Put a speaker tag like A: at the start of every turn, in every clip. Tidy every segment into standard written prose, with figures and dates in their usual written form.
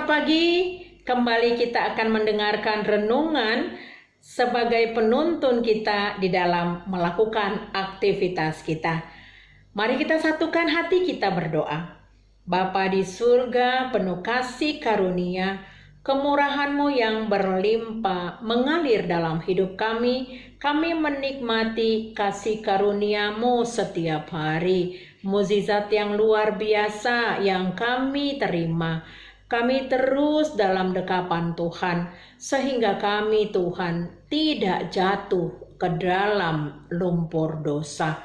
A: Selamat pagi, kembali kita akan mendengarkan renungan sebagai penuntun kita di dalam melakukan aktivitas kita. Mari kita satukan hati kita berdoa. Bapa di surga, penuh kasih karunia, kemurahan-Mu yang berlimpah mengalir dalam hidup kami. Kami menikmati kasih karunia-Mu setiap hari. Mukjizat yang luar biasa yang kami terima. Kami terus dalam dekapan Tuhan, sehingga kami Tuhan tidak jatuh ke dalam lumpur dosa.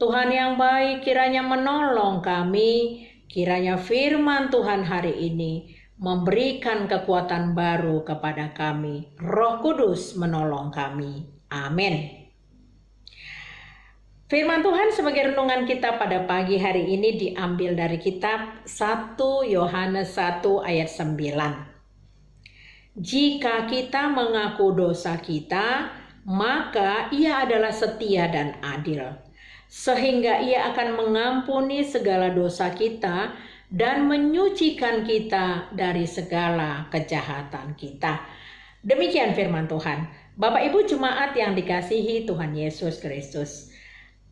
A: Tuhan yang baik, kiranya menolong kami, kiranya firman Tuhan hari ini memberikan kekuatan baru kepada kami. Roh Kudus menolong kami. Amin. Firman Tuhan sebagai renungan kita pada pagi hari ini diambil dari kitab 1 Yohanes 1 ayat 9. Jika kita mengaku dosa kita, maka Ia adalah setia dan adil, sehingga Ia akan mengampuni segala dosa kita dan menyucikan kita dari segala kejahatan kita. Demikian firman Tuhan. Bapak Ibu jemaat yang dikasihi Tuhan Yesus Kristus.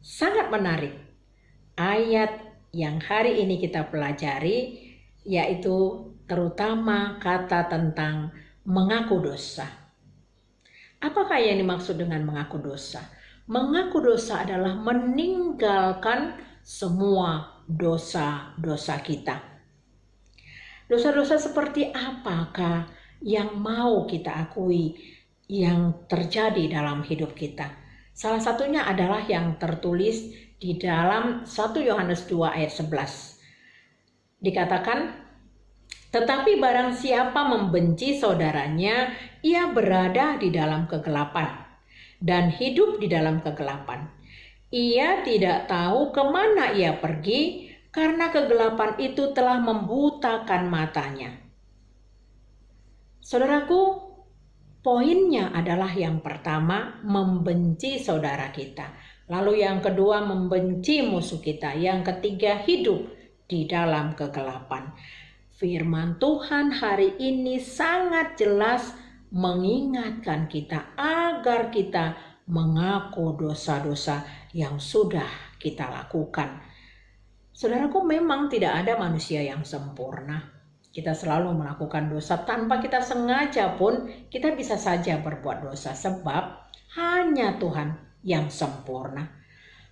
A: Sangat menarik ayat yang hari ini kita pelajari, yaitu terutama kata tentang mengaku dosa. Apakah yang dimaksud dengan mengaku dosa? Mengaku dosa adalah meninggalkan semua dosa-dosa kita. Dosa-dosa seperti apakah yang mau kita akui yang terjadi dalam hidup kita? Salah satunya adalah yang tertulis di dalam 1 Yohanes 2 ayat 11. Dikatakan, tetapi barang siapa membenci saudaranya, ia berada di dalam kegelapan dan hidup di dalam kegelapan. Ia tidak tahu kemana ia pergi karena kegelapan itu telah membutakan matanya. Saudaraku, poinnya adalah yang pertama, membenci saudara kita. Lalu yang kedua, membenci musuh kita. Yang ketiga, hidup di dalam kegelapan. Firman Tuhan hari ini sangat jelas mengingatkan kita agar kita mengaku dosa-dosa yang sudah kita lakukan. Saudaraku, memang tidak ada manusia yang sempurna. Kita selalu melakukan dosa tanpa kita sengaja pun kita bisa saja berbuat dosa sebab hanya Tuhan yang sempurna.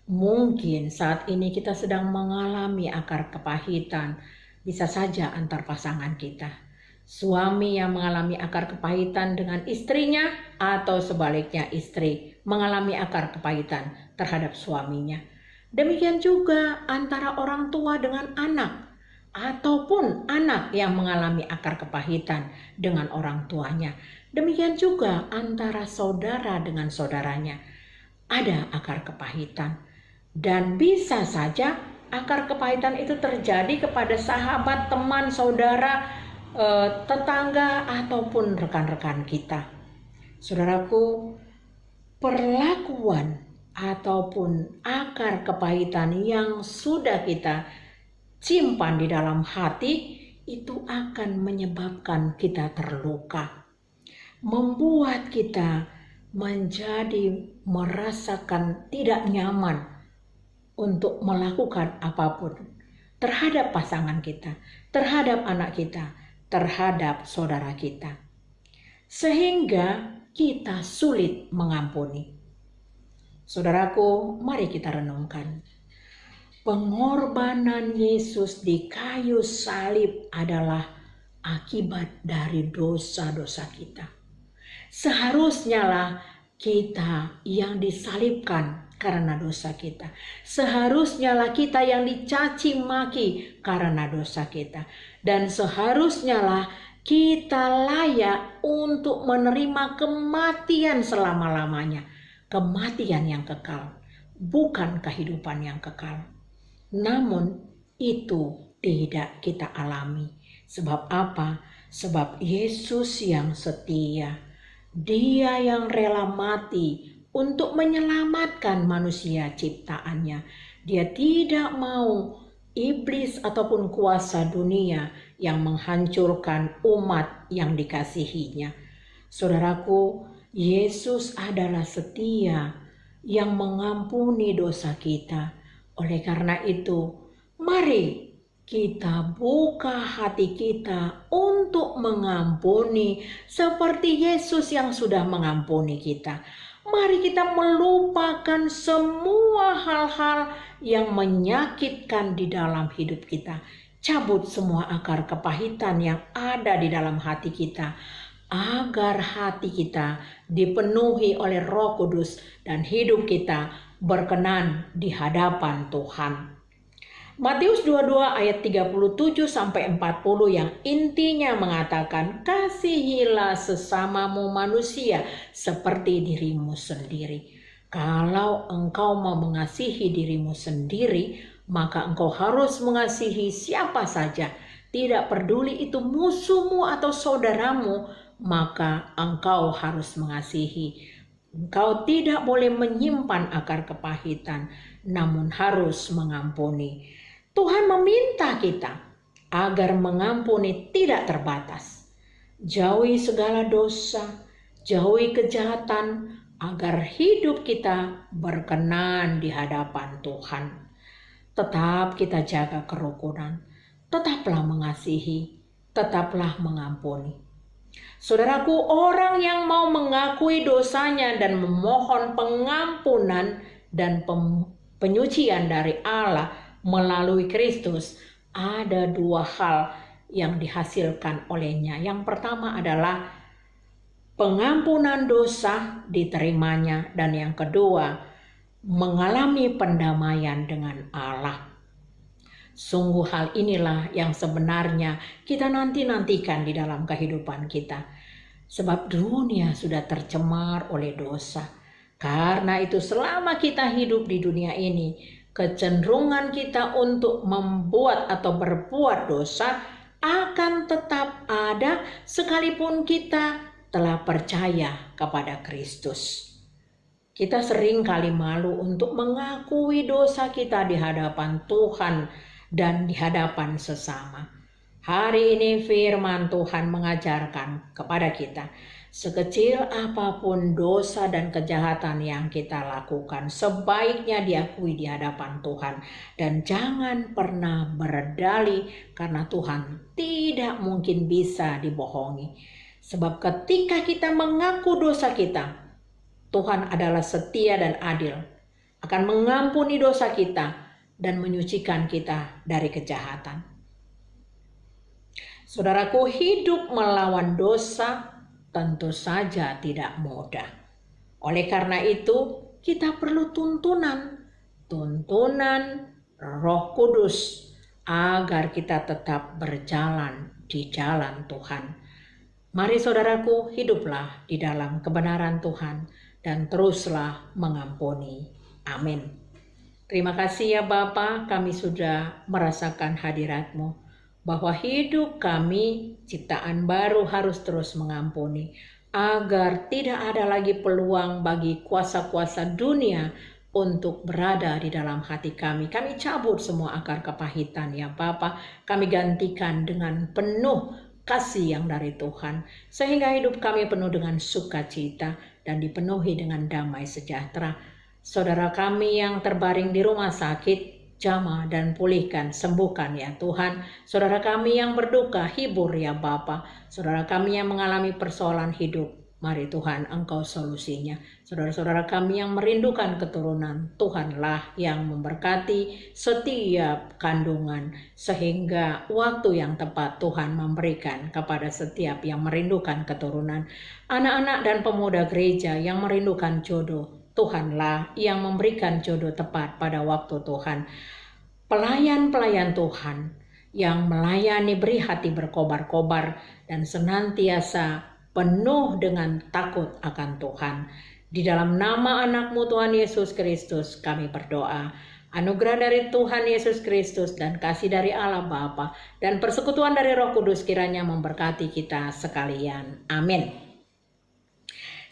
A: Mungkin saat ini kita sedang mengalami akar kepahitan, bisa saja antar pasangan kita. Suami yang mengalami akar kepahitan dengan istrinya atau sebaliknya istri mengalami akar kepahitan terhadap suaminya. Demikian juga antara orang tua dengan anak, ataupun anak yang mengalami akar kepahitan dengan orang tuanya. Demikian juga antara saudara dengan saudaranya. Ada akar kepahitan. Dan bisa saja akar kepahitan itu terjadi kepada sahabat, teman, saudara, tetangga, ataupun rekan-rekan kita. Saudaraku, perlakuan ataupun akar kepahitan yang sudah kita simpan di dalam hati itu akan menyebabkan kita terluka, membuat kita menjadi merasakan tidak nyaman untuk melakukan apapun terhadap pasangan kita, terhadap anak kita, terhadap saudara kita, sehingga kita sulit mengampuni. Saudaraku, mari kita renungkan. Pengorbanan Yesus di kayu salib adalah akibat dari dosa-dosa kita. Seharusnya lah kita yang disalibkan karena dosa kita. Seharusnya lah kita yang dicaci maki karena dosa kita. Dan seharusnya lah kita layak untuk menerima kematian selama-lamanya. Kematian yang kekal, bukan kehidupan yang kekal. Namun itu tidak kita alami. Sebab apa? Sebab Yesus yang setia. Dia yang rela mati untuk menyelamatkan manusia ciptaannya. Dia tidak mau iblis ataupun kuasa dunia yang menghancurkan umat yang dikasihinya. Saudaraku, Yesus adalah setia yang mengampuni dosa kita. Oleh karena itu, mari kita buka hati kita untuk mengampuni seperti Yesus yang sudah mengampuni kita. Mari kita melupakan semua hal-hal yang menyakitkan di dalam hidup kita. Cabut semua akar kepahitan yang ada di dalam hati kita, agar hati kita dipenuhi oleh Roh Kudus dan hidup kita berkenan di hadapan Tuhan. Matius 22 ayat 37 sampai 40 yang intinya mengatakan, kasihilah sesamamu manusia seperti dirimu sendiri. Kalau engkau mau mengasihi dirimu sendiri, maka engkau harus mengasihi siapa saja. Tidak peduli itu musuhmu atau saudaramu, maka engkau harus mengasihi. Engkau tidak boleh menyimpan akar kepahitan, namun harus mengampuni. Tuhan meminta kita agar mengampuni tidak terbatas. Jauhi segala dosa, jauhi kejahatan, agar hidup kita berkenan di hadapan Tuhan. Tetap kita jaga kerukunan, tetaplah mengasihi, tetaplah mengampuni. Saudaraku, orang yang mau mengakui dosanya dan memohon pengampunan dan penyucian dari Allah melalui Kristus, ada dua hal yang dihasilkan olehnya. Yang pertama adalah pengampunan dosa diterimanya, dan yang kedua mengalami pendamaian dengan Allah. Sungguh hal inilah yang sebenarnya kita nantikan di dalam kehidupan kita. Sebab dunia sudah tercemar oleh dosa. Karena itu selama kita hidup di dunia ini, kecenderungan kita untuk membuat atau berbuat dosa akan tetap ada sekalipun kita telah percaya kepada Kristus. Kita sering kali malu untuk mengakui dosa kita di hadapan Tuhan dan di hadapan sesama. Hari ini firman Tuhan mengajarkan kepada kita, sekecil apapun dosa dan kejahatan yang kita lakukan, sebaiknya diakui di hadapan Tuhan. Dan jangan pernah berdalih, karena Tuhan tidak mungkin bisa dibohongi. Sebab ketika kita mengaku dosa kita, Tuhan adalah setia dan adil, akan mengampuni dosa kita dan menyucikan kita dari kejahatan. Saudaraku, hidup melawan dosa tentu saja tidak mudah. Oleh karena itu, kita perlu tuntunan Roh Kudus agar kita tetap berjalan di jalan Tuhan. Mari saudaraku, hiduplah di dalam kebenaran Tuhan dan teruslah mengampuni. Amin. Terima kasih ya Bapa, kami sudah merasakan hadirat-Mu, bahwa hidup kami ciptaan baru harus terus mengampuni, agar tidak ada lagi peluang bagi kuasa-kuasa dunia untuk berada di dalam hati kami. Kami cabut semua akar kepahitan ya Bapa, kami gantikan dengan penuh kasih yang dari Tuhan, sehingga hidup kami penuh dengan sukacita dan dipenuhi dengan damai sejahtera. Saudara kami yang terbaring di rumah sakit, jamah dan pulihkan, sembuhkan ya Tuhan. Saudara kami yang berduka, hibur ya Bapa. Saudara kami yang mengalami persoalan hidup, mari Tuhan Engkau solusinya. Saudara-saudara kami yang merindukan keturunan, Tuhanlah yang memberkati setiap kandungan, sehingga waktu yang tepat Tuhan memberikan kepada setiap yang merindukan keturunan. Anak-anak dan pemuda gereja yang merindukan jodoh, Tuhanlah yang memberikan jodoh tepat pada waktu Tuhan. Pelayan-pelayan Tuhan yang melayani beri hati berkobar-kobar dan senantiasa penuh dengan takut akan Tuhan. Di dalam nama anak-Mu Tuhan Yesus Kristus kami berdoa. Anugerah dari Tuhan Yesus Kristus dan kasih dari Allah Bapa dan persekutuan dari Roh Kudus kiranya memberkati kita sekalian. Amin.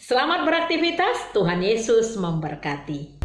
A: Selamat beraktivitas, Tuhan Yesus memberkati.